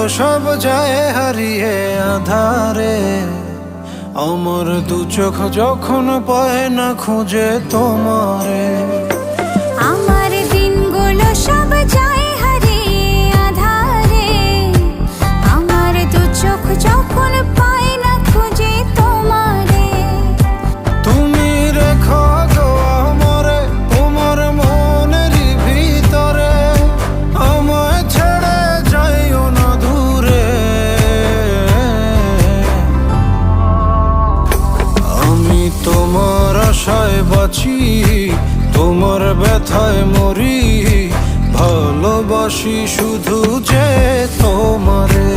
সব যায় হারিয়ে আধারে, আমার দু চোখ যখন পায় না খুঁজে তোমারে। আমার দিনগুলো সব যায় হারিয়ে আধারে, আমার দু চোখ যখন পায় না খুঁজে তোমারে। তুমি রেখো গো আমরে তোমার মনের ভিতরে, আমায় ছেড়ে যাইও না দূরে। আমি তোমার আশায় বাঁচি, তোমার ব্যথায় মরি, ভালোবাসি শুধু যে তোমারে।